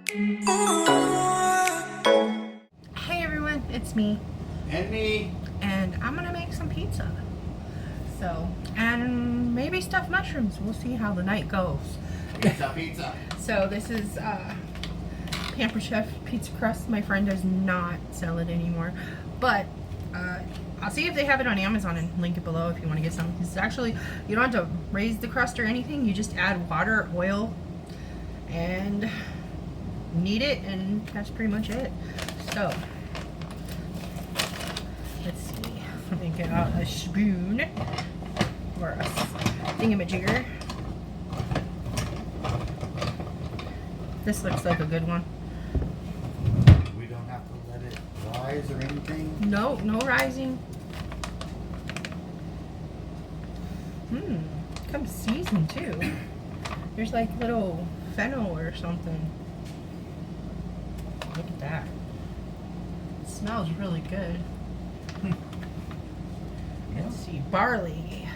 Hey everyone, it's me. And me. And I'm gonna make some pizza. So, and maybe stuffed mushrooms. We'll see how the night goes. Pizza. So this is Pampered Chef pizza crust. My friend does not sell it anymore. But I'll see if they have it on Amazon and link it below if you want to get some. It's actually, you don't have to raise the crust or anything. You just add water, oil, and knead it, and that's pretty much it. So, let's see. Let me get out a spoon or a thingamajigger. This looks like a good one. We don't have to let it rise or anything? No, no rising. Comes seasoned too. There's like little fennel or something. Look at that. It smells really good. Let's see. Barley,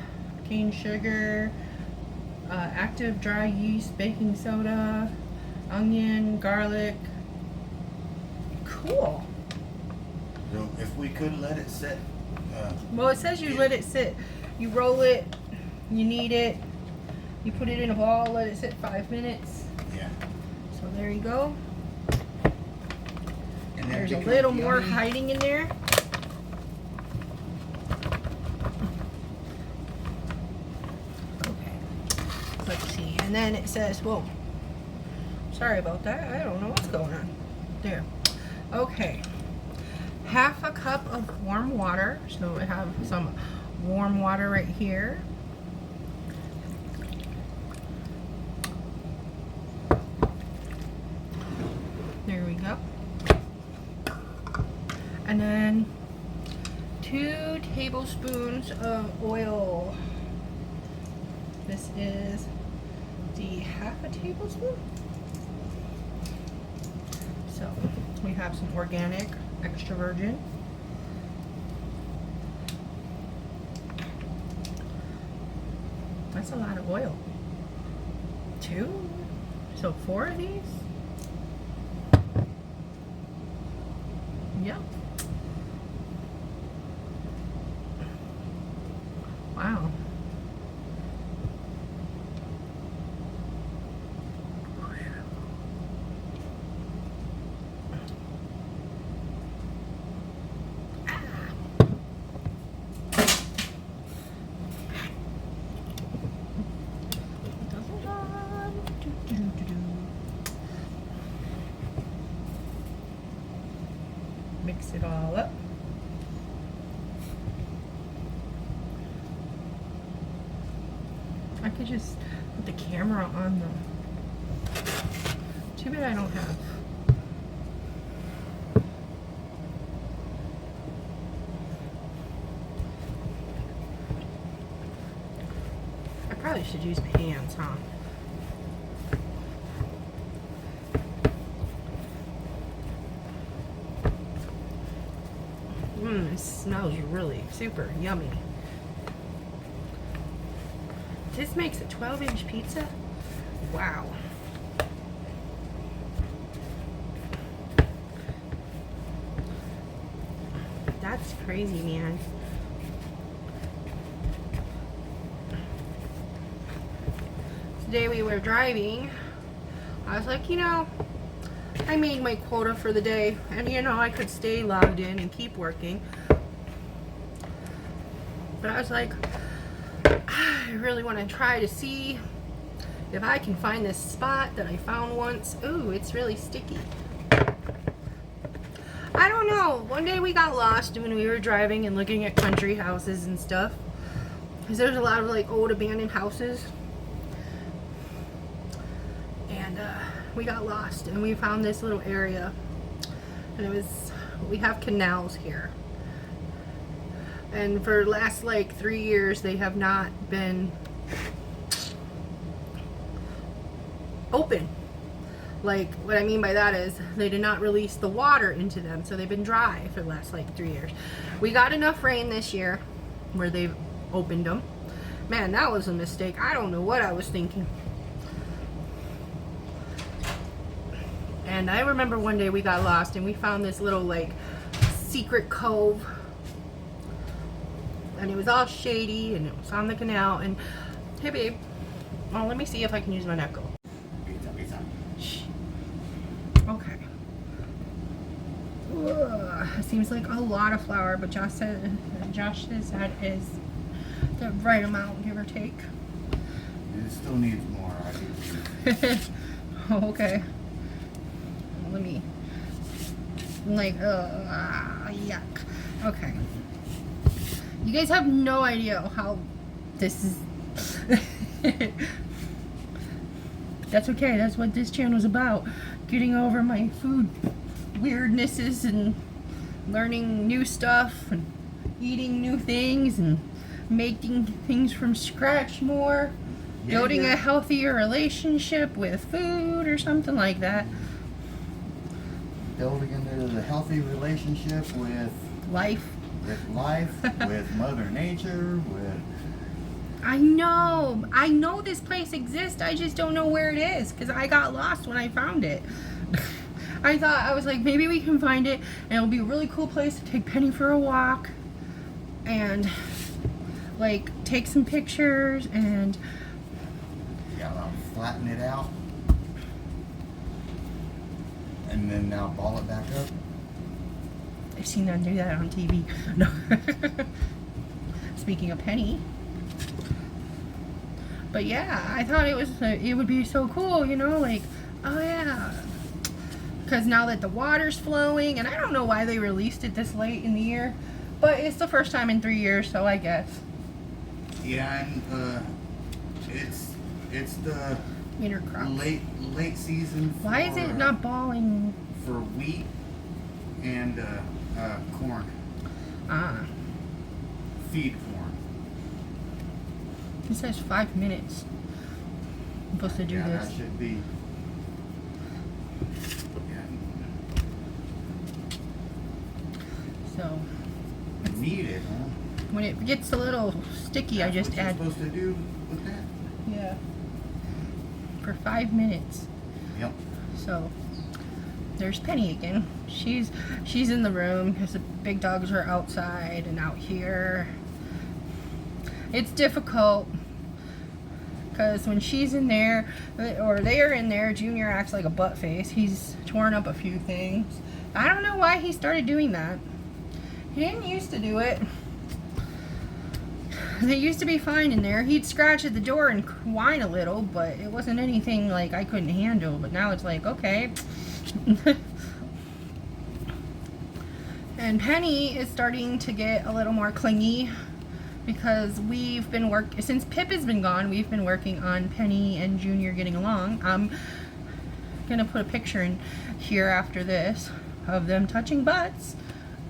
cane sugar, active dry yeast, baking soda, onion, garlic. Cool. So if we could let it sit. Well, it says you let it sit. You roll it, you knead it, you put it in a ball, let it sit 5 minutes. Yeah. So there you go. And There's a little more hiding in there. Okay. Let's see. And then it says, whoa. Sorry about that. I don't know what's going on. There. Okay. Half a cup of warm water. So I have some warm water right here. There we go. And then 2 tablespoons of oil. This is the half a tablespoon. So we have some organic extra virgin. That's a lot of oil. 2? So 4 of these? Yep. Wow. Mix it all up. I could just put the camera on the... Too bad I don't have... I probably should use my hands, huh? It smells really super yummy. This makes a 12-inch pizza? Wow. That's crazy, man. Today we were driving. I was like, you know, I made my quota for the day, and you know, I could stay logged in and keep working. But I was like, I really want to try to see if I can find this spot that I found once. Ooh, it's really sticky. I don't know. One day we got lost when we were driving and looking at country houses and stuff. Because there's a lot of like old abandoned houses. And we got lost and we found this little area. And it was, we have canals here. And for the last like 3 years, they have not been open. Like, what I mean by that is they did not release the water into them, so they've been dry for the last like 3 years. We got enough rain this year where they've opened them. Man, that was a mistake. I don't know what I was thinking. And And I remember one day we got lost and we found this little like secret cove. And it was all shady and it was on the canal. And hey babe, well, let me see if I can use my knuckle. Pizza. Shh. Okay. Ugh, it seems like a lot of flour, but Josh says that is the right amount, give or take. It still needs more. Oh, okay. Let me. Like, yuck. Okay. You guys have no idea how this is. That's okay. That's what this channel is about. Getting over my food weirdnesses and learning new stuff and eating new things and making things from scratch more. Yeah, Building yeah. a healthier relationship with food or something like that. Building into the healthy relationship with Life. with Mother Nature, with I know this place exists. I just don't know where it is because I got lost when I found it. I was like, maybe we can find it and it'll be a really cool place to take Penny for a walk and like take some pictures and I'll flatten it out and then now ball it back up. I've seen them do that on TV. No. Speaking of Penny. But yeah, I thought it would be so cool, you know, like, oh yeah. Because now that the water's flowing, and I don't know why they released it this late in the year, but it's the first time in 3 years, so I guess. Yeah, and it's the Intercrop. late season. Why is it not balling? For wheat and corn. Ah, Feed corn. it says 5 minutes. I'm supposed to do Yeah, this. that should be. Yeah. So Need it, huh? when it gets a little sticky, I That's just what you're add. supposed to do with that. Yeah. For 5 minutes. Yep. So there's Penny again. She's in the room because the big dogs are outside and out here. It's difficult because when she's in there or they are in there, Junior acts like a butt face. He's torn up a few things. I don't know why he started doing that. He didn't used to do it. They used to be fine in there. He'd scratch at the door and whine a little, but it wasn't anything like I couldn't handle. But now it's like, okay. And Penny is starting to get a little more clingy because we've been since Pip has been gone, we've been working on Penny and Junior getting along. I'm gonna put a picture in here after this of them touching butts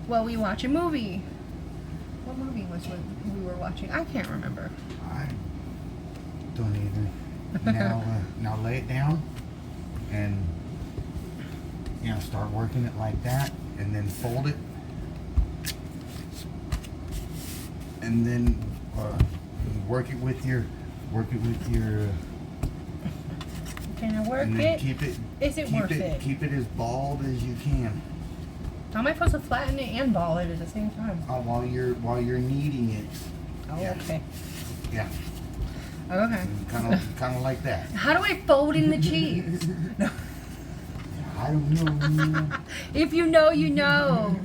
while we watch a movie. What movie was it we were watching? I can't remember. I don't either. Now lay it down and start working it like that, and then fold it, and then work it with your. Can I work And then it? keep it. Is it worth it? Keep it as bald as you can. How am I supposed to flatten it and ball it at the same time? While you're kneading it. Oh, Yeah. okay. Yeah. Okay. Kind of like that. How do I fold in the cheese? I don't know. If you know, you know.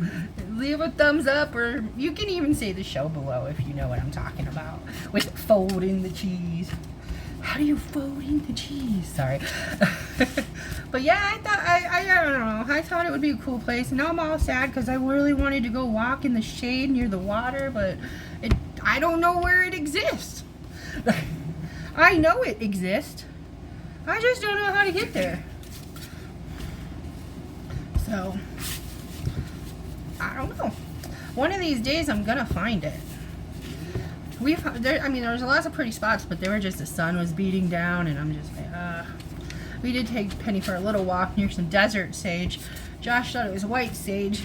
Leave a thumbs up, or you can even say the show below if you know what I'm talking about with folding the cheese. How do you fold in the cheese? Sorry. But yeah, I thought I don't know. I thought it would be a cool place. Now I'm all sad because I really wanted to go walk in the shade near the water, but I don't know where it exists. I know it exists. I just don't know how to get there. So I don't know. One of these days I'm gonna find it. There was lots of pretty spots, but they were just the sun was beating down, and I'm just like, We did take Penny for a little walk near some desert sage. Josh thought it was white sage,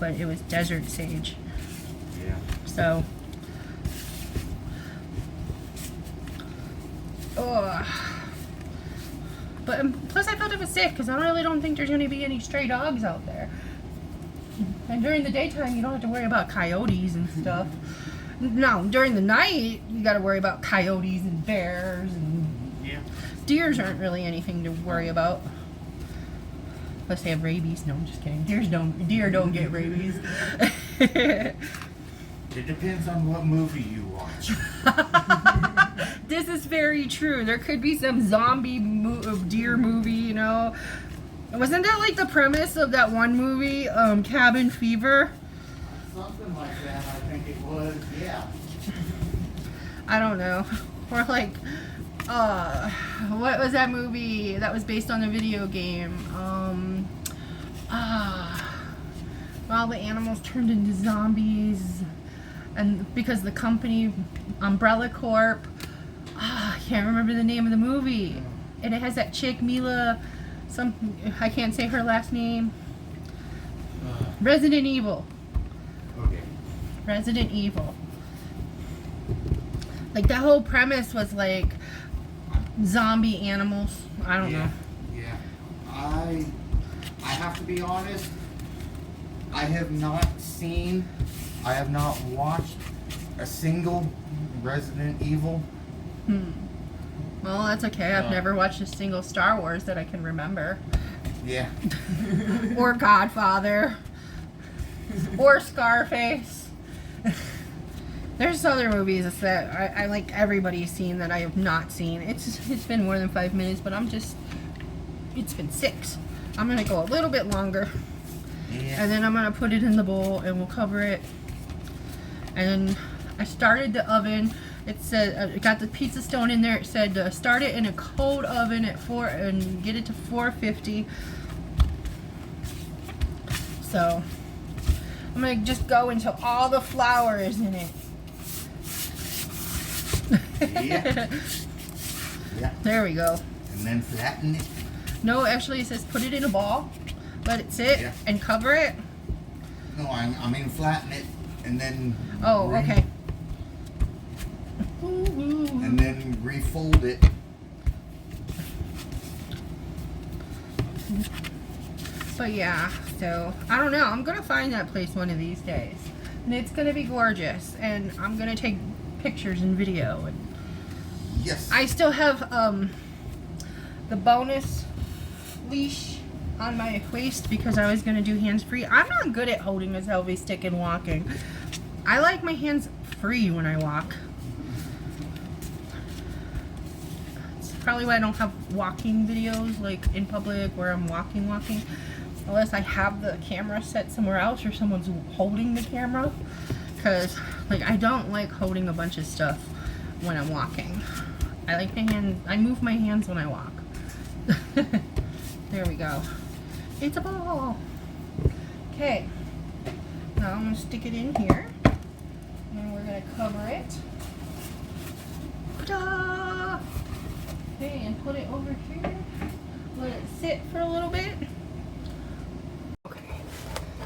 but it was desert sage. Yeah. So, But plus I felt it was safe because I really don't think there's going to be any stray dogs out there. And during the daytime, you don't have to worry about coyotes and stuff. Now, during the night, you got to worry about coyotes and bears and deers aren't really anything to worry about. Plus they have rabies. No, I'm just kidding. Deer don't get rabies. It depends on what movie you watch. This is very true. There could be some zombie deer movie, you know. Wasn't that like the premise of that one movie, Cabin Fever? Something like that, I think it was, yeah. I don't know. Or like, what was that movie that was based on a video game? All the animals turned into zombies, and because the company, Umbrella Corp, I can't remember the name of the movie. And it has that chick, Mila, I can't say her last name. Resident Evil. Okay. Resident Evil. Like that whole premise was like zombie animals. I don't know. Yeah. I have to be honest. I have not watched a single Resident Evil. Well, that's okay. I've never watched a single Star Wars that I can remember. Yeah. Or Godfather. Or Scarface. There's other movies that I like everybody's seen that I have not seen. It's been more than 5 minutes, but it's been 6. I'm going to go a little bit longer. Yeah. And then I'm going to put it in the bowl and we'll cover it. And then I started the oven. It said, it got the pizza stone in there. It said start it in a cold oven at 4 and get it to 450. So I'm going to just go until all the flour is in it. Yeah. Yeah. There we go. And then flatten it. No, actually it says put it in a ball, let it sit, and cover it. No, I mean flatten it and then. Oh, okay. And then refold it. But yeah, so I don't know. I'm gonna find that place one of these days, and it's gonna be gorgeous, and I'm gonna take pictures and video. And yes. I still have the bonus leash on my waist because I was gonna do hands free. I'm not good at holding a selfie stick and walking. I like my hands free when I walk. It's probably why I don't have walking videos like in public where I'm walking. Unless I have the camera set somewhere else or someone's holding the camera. Because like I don't like holding a bunch of stuff when I'm walking. I like my hands, I move my hands when I walk. There we go. It's a ball. Okay. Now I'm going to stick it in here. And we're going to cover it. Ta-da! Okay, and put it over here. Let it sit for a little bit. Okay.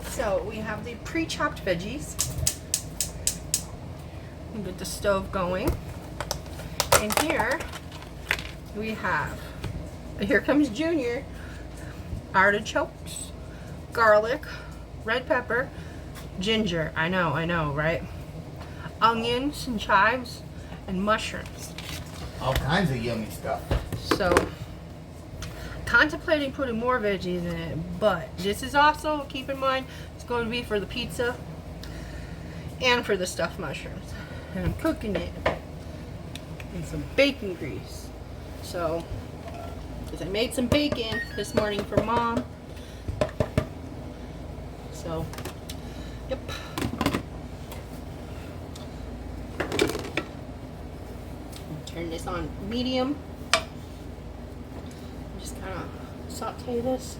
So we have the pre-chopped veggies. We'll get the stove going. And here we have, here comes Junior, artichokes, garlic, red pepper, ginger, I know, right? Onions and chives, and mushrooms. All kinds of yummy stuff. So, contemplating putting more veggies in it, but this is also, keep in mind, it's going to be for the pizza and for the stuffed mushrooms. And I'm cooking it in some bacon grease. So, because I made some bacon this morning for Mom. So, yep. Turn this on medium. Just kind of saute this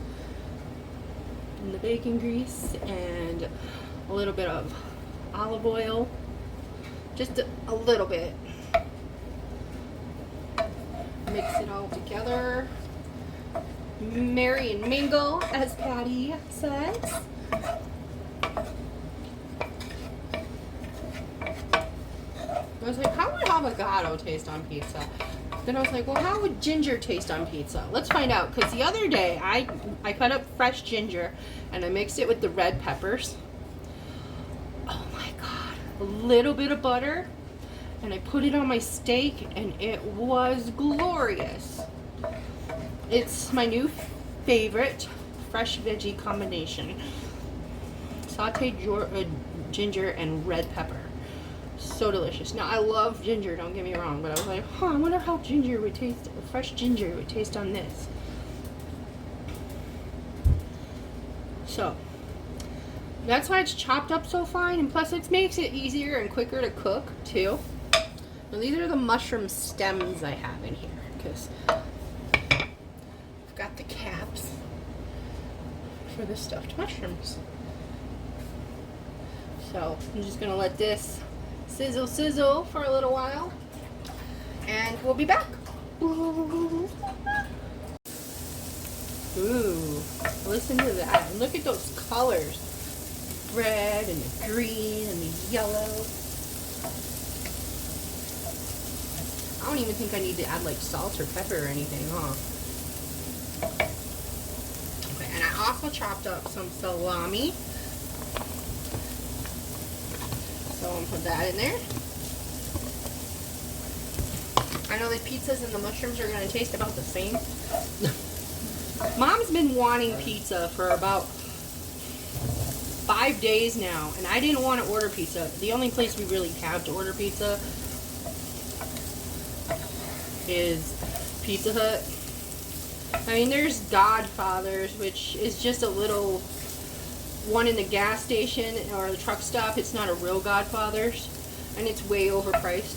in the bacon grease and a little bit of olive oil. Just a little bit. Mix it all together. Marry and mingle, as Patty says. I was like, how would avocado taste on pizza? Then I was like, well, how would ginger taste on pizza? Let's find out. Because the other day, I cut up fresh ginger and I mixed it with the red peppers. Oh my God. A little bit of butter. And I put it on my steak and it was glorious. It's my new favorite fresh veggie combination. Sauteed ginger and red pepper. So delicious. Now I love ginger, don't get me wrong, but I was like, I wonder how ginger would taste, fresh ginger would taste on this. So that's why it's chopped up so fine, and plus it makes it easier and quicker to cook too. Now these are the mushroom stems I have in here because I've got the caps for the stuffed mushrooms. So I'm just gonna let this sizzle for a little while, and we'll be back. Ooh, listen to that. And look at those colors. Red and the green and the yellow. I don't even think I need to add like salt or pepper or anything, huh? Okay, and I also chopped up some salami. So I'm gonna put that in there. I know the pizzas and the mushrooms are gonna taste about the same. Mom's been wanting pizza for about 5 days now, and I didn't want to order pizza. The only place we really have to order pizza is Pizza Hut. I mean, there's Godfather's, which is just a little one in the gas station or the truck stop. It's not a real Godfather's, and it's way overpriced.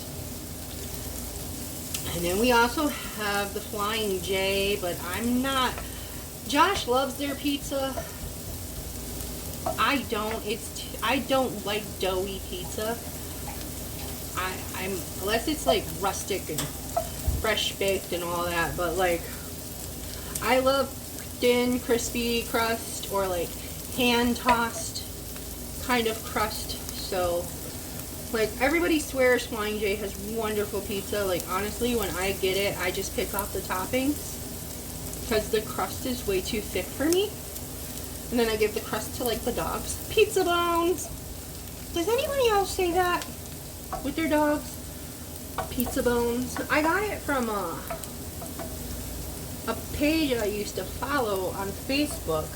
And then we also have the Flying J, but I'm not. Josh loves their pizza. I don't. I don't like doughy pizza. I'm unless it's like rustic and fresh baked and all that. But like, I love thin, crispy crust or like hand tossed kind of crust. So like, everybody swears Flying J has wonderful pizza. Like, honestly, when I get it, I just pick off the toppings because the crust is way too thick for me. And then I give the crust to like the dogs. Pizza bones. Does anybody else say that with their dogs? Pizza bones. I got it from a page I used to follow on Facebook.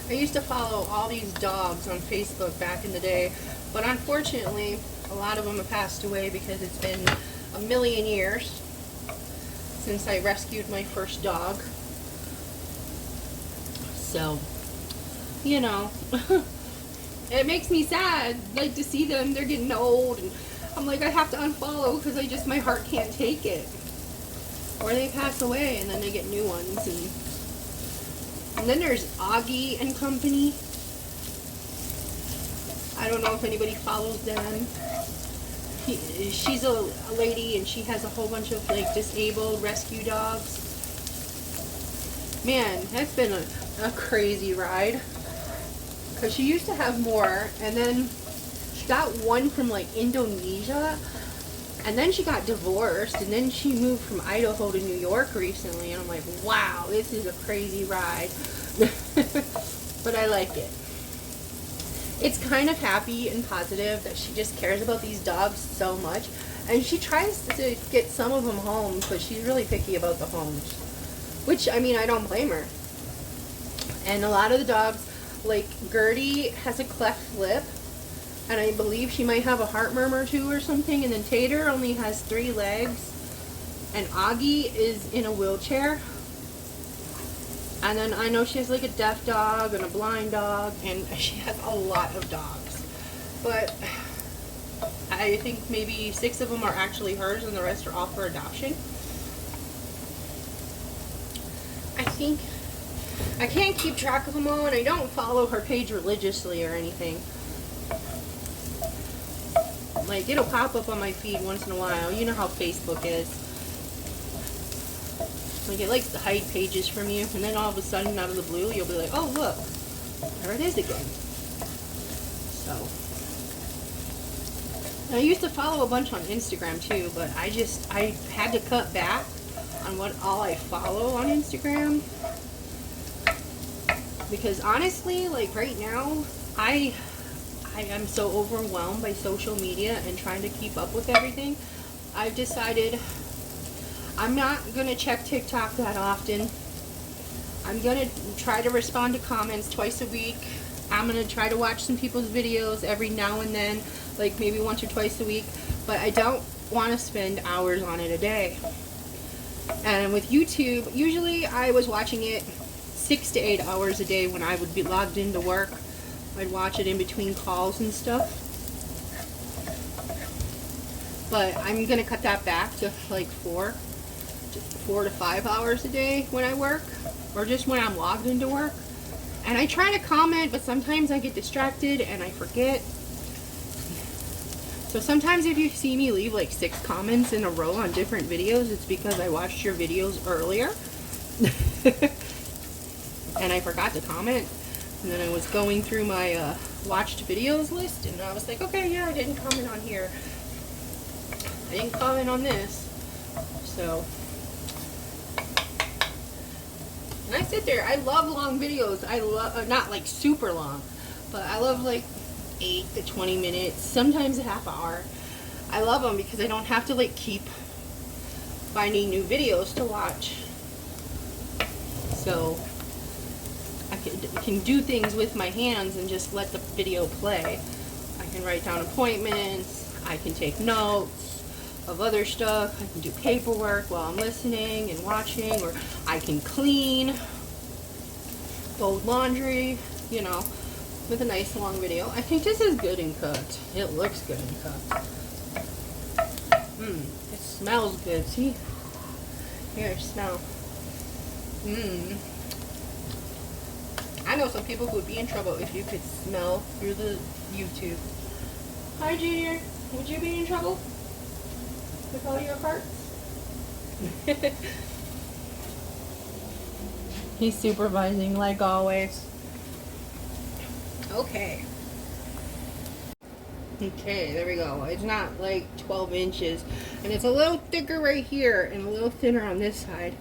I used to follow all these dogs on Facebook back in the day, but unfortunately, a lot of them have passed away because it's been a million years since I rescued my first dog. So, you know, it makes me sad, like, to see them. They're getting old, and I'm like, I have to unfollow because my heart can't take it. Or they pass away, and then they get new ones, and then there's Augie and Company. I don't know if anybody follows them. She's a lady, and she has a whole bunch of like disabled rescue dogs. Man, that's been a crazy ride. Because she used to have more, and then she got one from like Indonesia, and then she got divorced, and then she moved from Idaho to New York recently, and I'm like, wow, this is a crazy ride. But I like it. It's kind of happy and positive that she just cares about these dogs so much, and she tries to get some of them homes, but she's really picky about the homes, which, I mean, I don't blame her. And a lot of the dogs, like Gertie has a cleft lip, and I believe she might have a heart murmur too or something, and then Tater only has 3 legs, and Augie is in a wheelchair. And then I know she has like a deaf dog and a blind dog, and she has a lot of dogs. But I think maybe 6 of them are actually hers and the rest are all for adoption. I can't keep track of them all, and I don't follow her page religiously or anything. Like, it'll pop up on my feed once in a while. You know how Facebook is. Like, it likes to hide pages from you, and then all of a sudden, out of the blue, you'll be like, oh, look, there it is again. So, I used to follow a bunch on Instagram too, but I had to cut back on what all I follow on Instagram. Because honestly, like right now, I am so overwhelmed by social media and trying to keep up with everything. I've decided I'm not going to check TikTok that often. I'm going to try to respond to comments twice a week. I'm going to try to watch some people's videos every now and then, like maybe once or twice a week. But I don't want to spend hours on it a day. And with YouTube, usually I was watching it 6 to 8 hours a day when I would be logged into work. I'd watch it in between calls and stuff. But I'm going to cut that back to like 4 to 5 hours a day when I work, or just when I'm logged into work. And I try to comment, but sometimes I get distracted and I forget. So sometimes if you see me leave like 6 comments in a row on different videos, it's because I watched your videos earlier and I forgot to comment. And then I was going through my watched videos list and I was like, okay, yeah, I didn't comment on here. I didn't comment on this. So, and I sit there, I love long videos. I love, not like super long, but I love like 8 to 20 minutes, sometimes a half hour. I love them because I don't have to like keep finding new videos to watch. So I can do things with my hands and just let the video play. I can write down appointments, I can take notes of other stuff, I can do paperwork while I'm listening and watching, or I can clean, fold laundry, you know, with a nice long video. I think this is good and cooked. It looks good and cooked. It smells good. See? Here, smell. I know some people who would be in trouble if you could smell through the YouTube. Hi, Junior. Would you be in trouble with all your parts? He's supervising like always. Okay. Okay, there we go. It's not like 12 inches. And it's a little thicker right here and a little thinner on this side.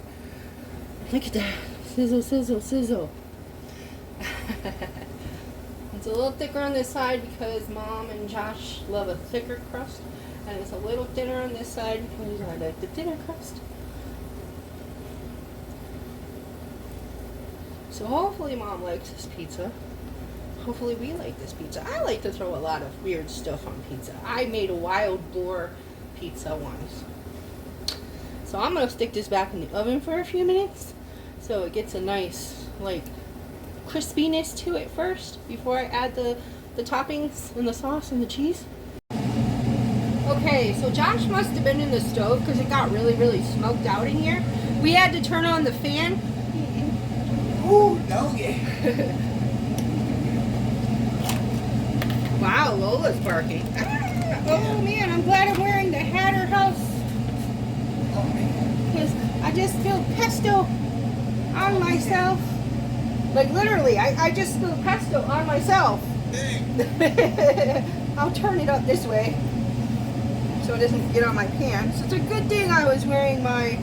Look at that. Sizzle, sizzle, sizzle. It's a little thicker on this side because Mom and Josh love a thicker crust. And it's a little thinner on this side because I like the thinner crust. So hopefully Mom likes this pizza. Hopefully we like this pizza. I like to throw a lot of weird stuff on pizza. I made a wild boar pizza once. So I'm going to stick this back in the oven for a few minutes so it gets a nice like crispiness to it first before I add the toppings and the sauce and the cheese. Okay, so Josh must have been in the stove because it got really, really smoked out in here. We had to turn on the fan. Ooh, doggy. Wow, Lola's barking. Oh man, I'm glad I'm wearing the Hatter House. Oh man. Because I just spilled pesto on myself. Like literally, I just spilled pesto on myself. I'll turn it up this way so it doesn't get on my pants. It's a good thing I was wearing my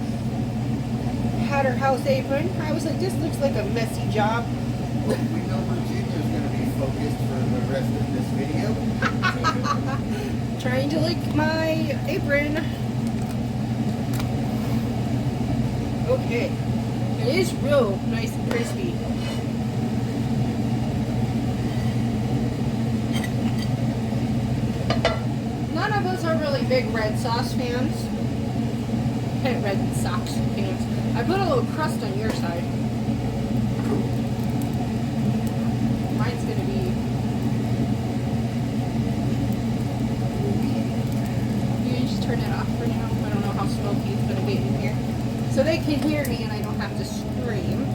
Hatter House apron. I was like, this looks like a messy job. We know Virginia's going to be focused for the rest of this video. Trying to lick my apron. Okay. It is real nice and crispy. None of us are really big red sauce fans. Red sauce fans. I put a little crust on your side. Mine's gonna be. You just turn it off for now. I don't know how smoky it's gonna get in here. So they can hear me and I don't have to scream.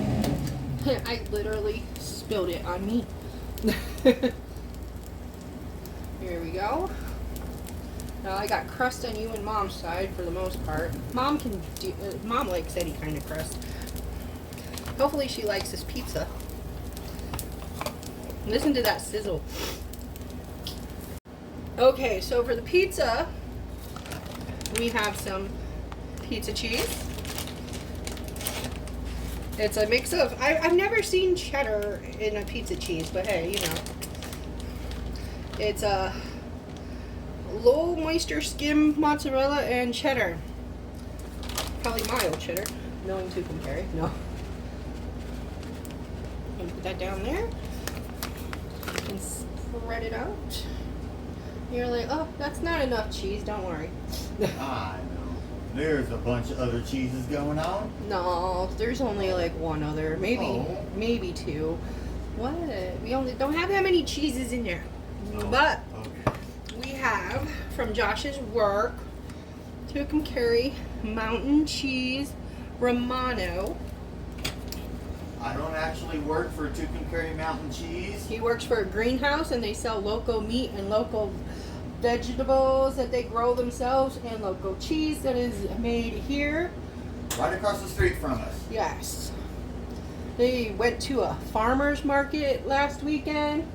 I literally spilled it on me. Here we go. Now I got crust on you and Mom's side for the most part. Mom can do. Mom likes any kind of crust. Hopefully she likes this pizza. Listen to that sizzle. Okay, so for the pizza, we have some pizza cheese. It's a mix of, I've never seen cheddar in a pizza cheese, but hey, you know. It's a low moisture skim mozzarella and cheddar. Probably mild cheddar, knowing Tucumcari. No. I'm gonna put that down there. You can spread it out. You're like, oh, that's not enough cheese, don't worry. I know. There's a bunch of other cheeses going on. No, there's only like one other, maybe two. What? We only don't have that many cheeses in there. Oh, but okay. we have from Josh's work Tucumcari Mountain Cheese Romano. I don't actually work for Tucumcari Mountain Cheese. He works for a greenhouse and they sell local meat and local vegetables that they grow themselves and local cheese that is made here. Right across the street from us. Yes. They went to a farmer's market last weekend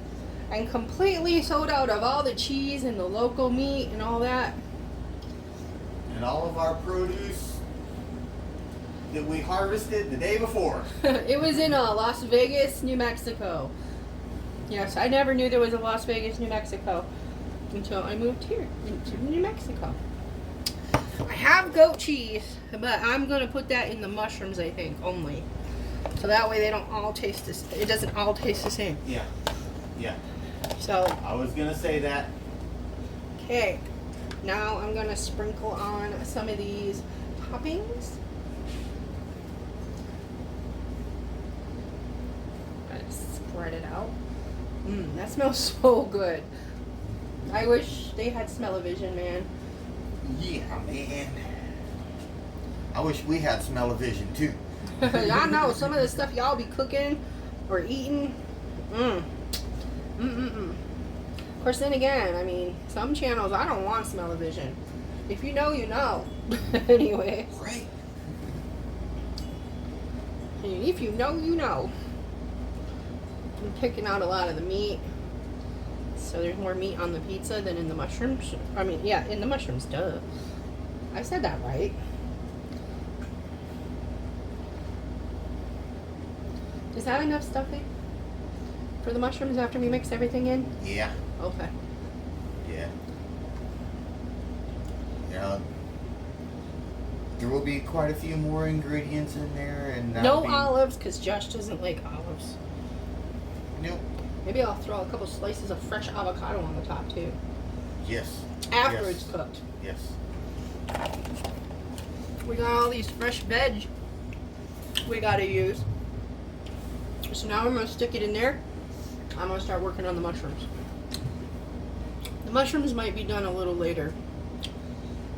and completely sold out of all the cheese and the local meat and all that. And all of our produce that we harvested the day before. It was in Las Vegas, New Mexico. Yes, I never knew there was a Las Vegas, New Mexico until I moved here into New Mexico. I have goat cheese, but I'm going to put that in the mushrooms, I think, only. So that way they don't all taste this. It doesn't all taste the same. Yeah. Yeah. So I was gonna say that. okay, now I'm gonna sprinkle on some of these toppings. Let's spread it out. That smells so good. I wish they had smell-o-vision, man. Yeah, man. I wish we had smell-o-vision too. I know some of the stuff y'all be cooking or eating. Of course, then again, I mean, some channels I don't want smell-o-vision. If you know, you know. Anyway. Right. If you know, you know. I'm picking out a lot of the meat. So there's more meat on the pizza than in the mushrooms. I mean, yeah, in the mushrooms, duh. I said that right. Is that enough stuffing for the mushrooms after we mix everything in? Yeah. Okay. Yeah. Yeah. There will be quite a few more ingredients in there, and No olives, because Josh doesn't like olives. Nope. Maybe I'll throw a couple slices of fresh avocado on the top too. Yes. After Yes. it's cooked. Yes. We got all these fresh veg we gotta use. So now I'm gonna stick it in there. I'm gonna start working on the mushrooms. The mushrooms might be done a little later.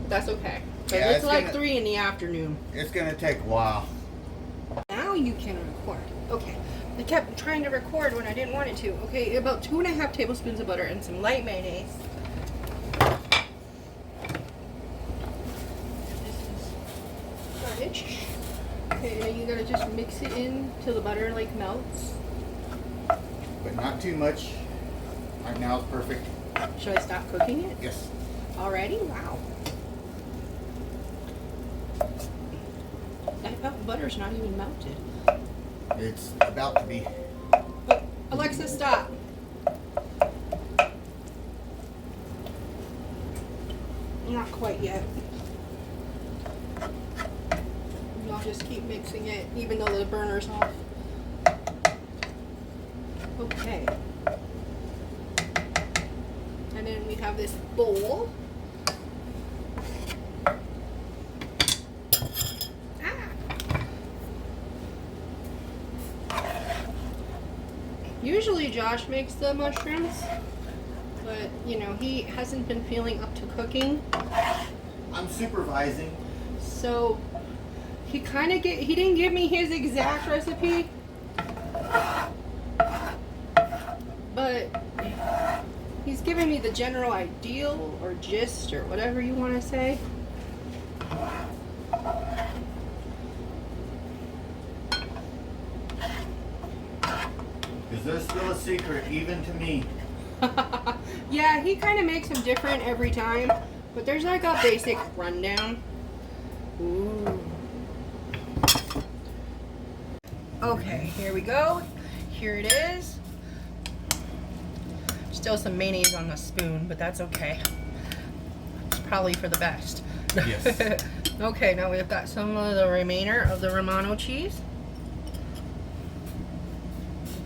But that's okay. Because Yeah, it's like 3 in the afternoon. It's gonna take a while. Now you can record. Okay. I kept trying to record when I didn't want it to. Okay, about 2.5 tablespoons of butter and some light mayonnaise. This is garbage. Okay, now you gotta just mix it in till the butter like melts. But not too much. Right now it's perfect. Should I stop cooking it? Yes. Already? Wow. That butter's not even melted. It's about to be. Oh, Alexa, stop. Not quite yet. And I'll just keep mixing it, even though the burner's off. Okay. And then we have this bowl. Usually Josh makes the mushrooms, but you know, he hasn't been feeling up to cooking. I'm supervising. So he he didn't give me his exact recipe, but he's giving me the general ideal or gist or whatever you want to say. Because there's still a secret, even to me. Yeah, he kind of makes them different every time, but there's like a basic rundown. Ooh. Okay, here we go. Here it is. Still some mayonnaise on the spoon, but that's okay. It's probably for the best. Yes. Okay, now we've got some of the remainder of the Romano cheese.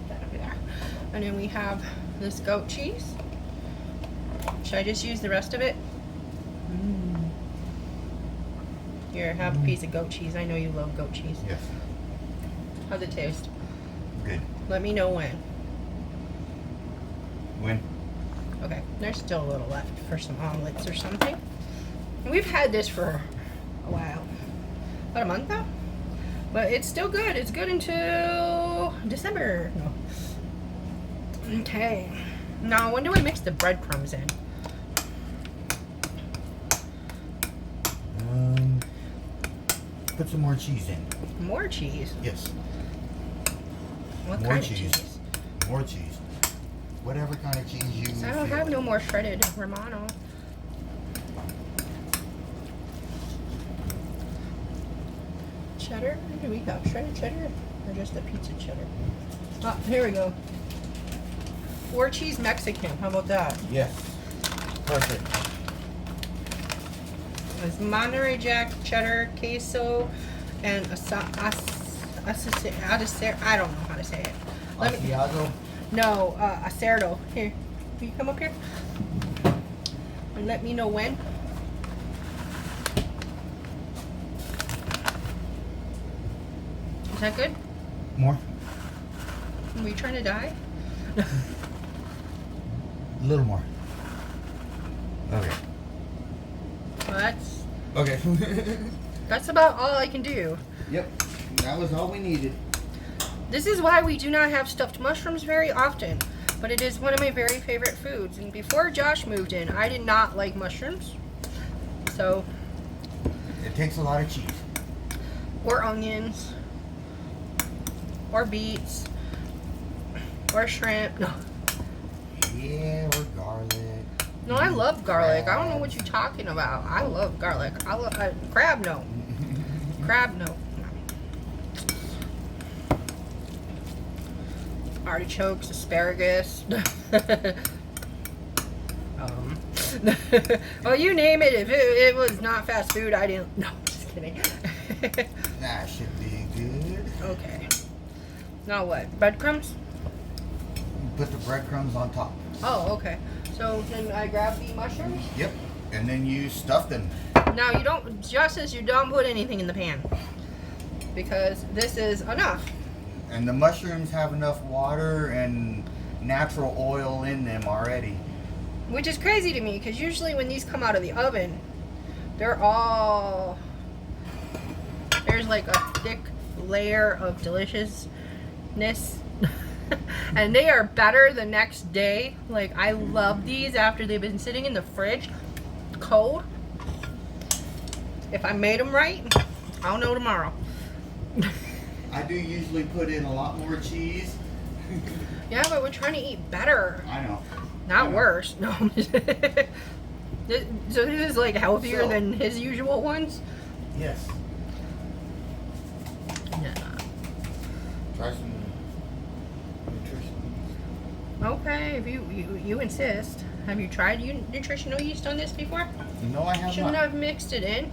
That over there. And then we have this goat cheese. Should I just use the rest of it? Here, have a piece of goat cheese. I know you love goat cheese. Yes. How's it taste? Good. Let me know when. When? Okay, there's still a little left for some omelets or something. We've had this for a while. About a month now? But it's still good. It's good until December. No. Okay. Now, when do I mix the breadcrumbs in? Put some more cheese in. More cheese? Yes. What More kind cheese. of cheese? More cheese. Whatever kind of cheese you I don't feel. have no more shredded Romano. Cheddar? Do we have shredded cheddar or just a pizza cheddar? Oh, here we go. 4 cheese Mexican. How about that? Yes. Perfect. There's Monterey Jack, cheddar, queso, and I don't know how to say it. Asiago. No, acerdo. Here, will you come up here? And let me know when. Is that good? More. Are you trying to die? A little more. Okay. Well, Okay. that's about all I can do. Yep. That was all we needed. This is why we do not have stuffed mushrooms very often, but it is one of my very favorite foods. And before Josh moved in, I did not like mushrooms. So, It takes a lot of cheese. or onions, or beets, or shrimp. No, Yeah, or garlic. no, I love garlic. I don't know what you're talking about. I love garlic. I love crab. No, crab. No. Artichokes, asparagus. Well, you name it. If it was not fast food, I didn't. No, just kidding. That should be good. Okay. Now what? Breadcrumbs? Put the breadcrumbs on top. Oh, okay. So then I grab the mushrooms. Yep. And then you stuff them. Now you don't, just as you don't put anything in the pan, because this is enough. And the mushrooms have enough water and natural oil in them already. Which is crazy to me, because usually when these come out of the oven, they're all, there's like a thick layer of deliciousness. And they are better the next day. Like, I love these after they've been sitting in the fridge cold. If I made them right, I'll know tomorrow. I do usually put in a lot more cheese. Yeah, but we're trying to eat better, I know. not worse. No. So this is like healthier So- than his usual ones. Yes. Yeah. Try some nutrition. Okay, if you insist. Have you tried nutritional yeast on this before? No, I have Shouldn't not. have mixed it in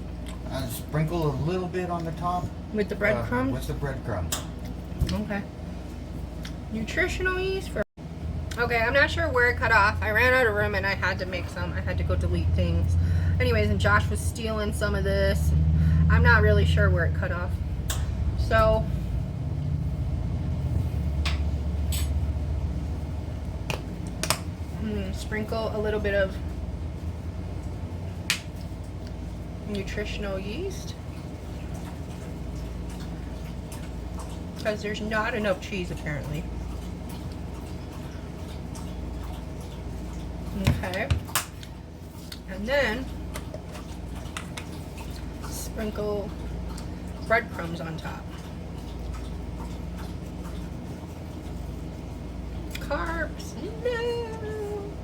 Sprinkle a little bit on the top. with the breadcrumbs. With the breadcrumbs. Okay. Nutritional yeast for. Okay, I'm not sure where it cut off. I ran out of room and I had to make some. I had to go delete things. Anyways, and Josh was stealing some of this. I'm not really sure where it cut off. So. I'm gonna sprinkle a little bit of nutritional yeast. Because there's not enough cheese apparently. Okay. And then sprinkle breadcrumbs on top. Carbs. No.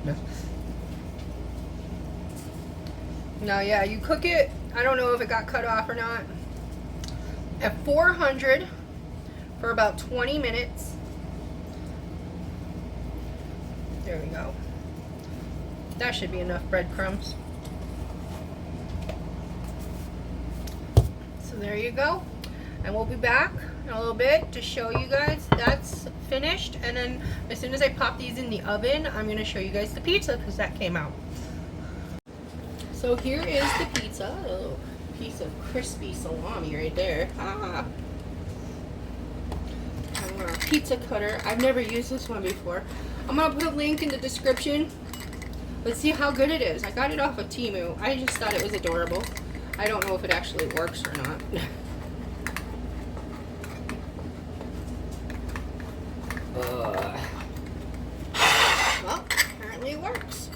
Now, yeah, you cook it. I don't know if it got cut off or not. At 400 for about 20 minutes. There we go. That should be enough breadcrumbs. So there you go. And we'll be back in a little bit to show you guys that's finished. And then as soon as I pop these in the oven, I'm going to show you guys the pizza because that came out. So here is the pizza. A little piece of crispy salami right there. Pizza cutter. I've never used this one before. I'm going to put a link in the description. Let's see how good it is. I got it off of Temu. I just thought it was adorable. I don't know if it actually works or not. Well, apparently it works.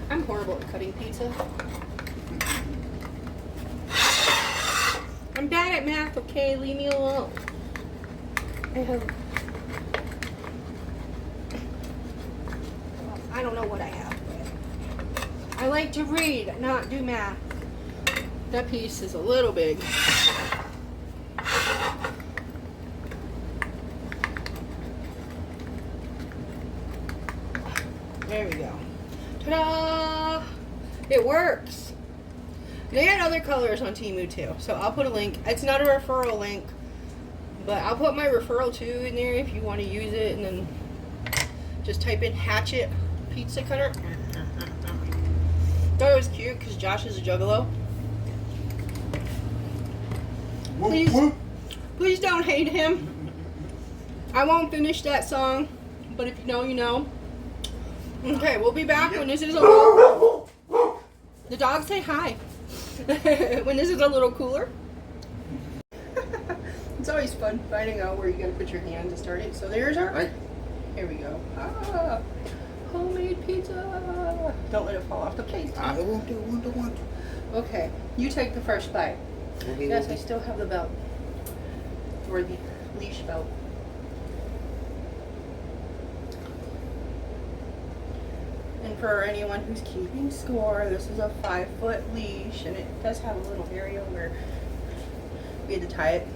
I'm horrible at cutting pizza. I'm bad at math, okay? Leave me alone. I don't know what I have, but I like to read, not do math. That piece is a little big. There we go. Ta-da! It works. They had other colors on Temu too, so I'll put a link. It's not a referral link, but I'll put my referral too in there if you want to use it, and then just type in Hatchet Pizza Cutter. Thought it was cute because Josh is a juggalo. Please don't hate him. I won't finish that song, but if you know, you know. Okay, we'll be back when this is a little... The dogs say hi. When this is a little cooler. It's always fun finding out where you gotta put your hand to start it. So there's our... Right. Here we go. Homemade pizza. Don't let it fall off the plate. I won't do. Okay, you take the first bite. Yes, I still have the belt. Or the leash belt. And for anyone who's keeping score, this is a 5-foot leash, and it does have a little area where we had to tie it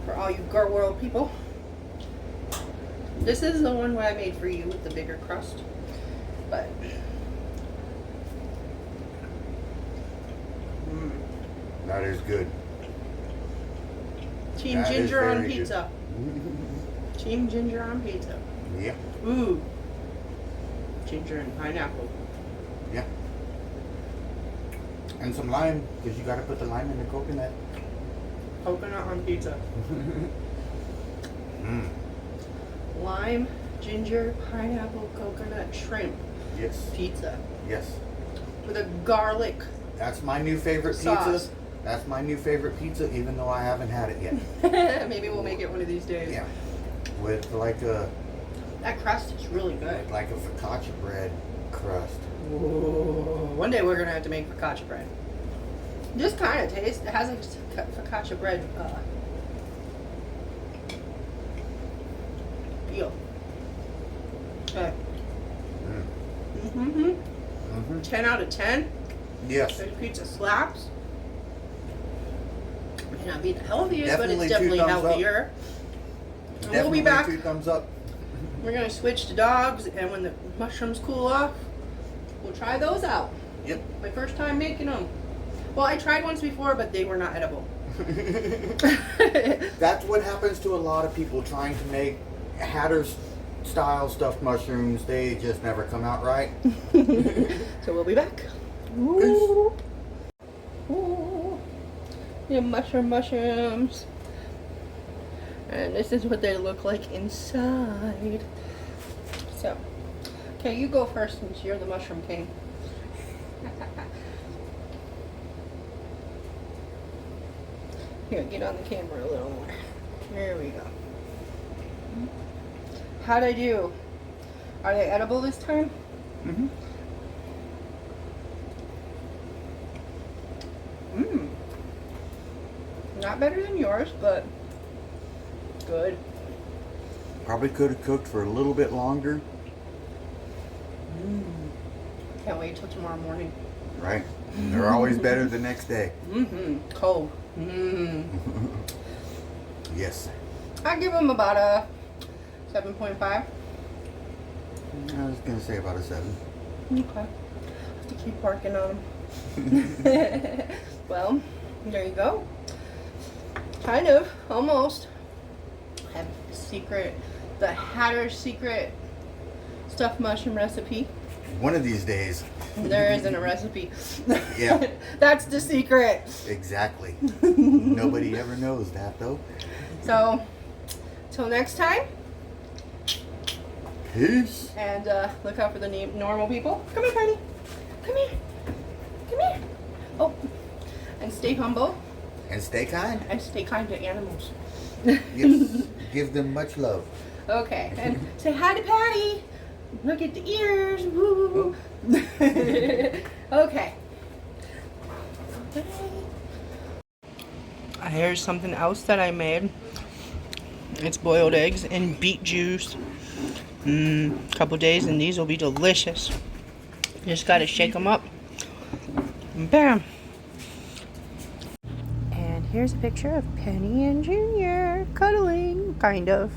for all you Girl World people. This is the one I made for you with the bigger crust, but that is good. Team That Ginger is on very pizza. Team Ginger on pizza. Yeah. Ooh. Ginger and pineapple. Yeah. And some lime, because you got to put the lime in the coconut. Coconut on pizza. Lime, ginger, pineapple, coconut, shrimp. Yes. Pizza. Yes. With a garlic. That's my new favorite Sauce. pizza. That's my new favorite pizza, even though I haven't had it yet. Maybe we'll make it one of these days. Yeah. With like a... That crust is really good. Like a focaccia bread crust. Ooh. One day we're going to have to make focaccia bread. This kind of tastes, it has a focaccia bread feel. Okay. 10 out of 10. Yes. This pizza slaps. May not be the healthiest, Definitely but it's definitely 2 thumbs up. healthier. And Definitely we'll be back. 2 thumbs up. We're going to switch to dogs, and when the mushrooms cool off, we'll try those out. Yep. My first time making them. Well, I tried once before, but they were not edible. That's what happens to a lot of people trying to make Hatter's style stuffed mushrooms. They just never come out right. So we'll be back. Ooh. Ooh. Yeah, mushrooms. And this is what they look like inside. So, okay, you go first since you're the mushroom king. Here, get on the camera a little more. There we go. How'd I do? Are they edible this time? Not Not better than yours, but good. Probably could have cooked for a little bit longer. Can't wait till tomorrow morning. Right? They're always better the next day. Cold. Yes. I give them about a 7.5. I was going to say about a 7. Okay. Have to keep working on them. Well, there you go. Kind of, almost. I have the Hatter's secret stuffed mushroom recipe. One of these days. There isn't a recipe. Yeah. That's the secret. Exactly. Nobody ever knows that, though. So, till next time. Peace. And look out for the normal people. Come here, Penny. Come here. Come here. Oh, and stay humble. And stay kind. And stay kind to animals. Yes. Give them much love. Okay, and say hi to Patty. Look at the ears. Woo. Okay. Here's something else that I made. It's boiled eggs and beet juice. Couple days and these will be delicious. Just gotta shake them up. Bam. And here's a picture of Penny and Junior cuddling, kind of.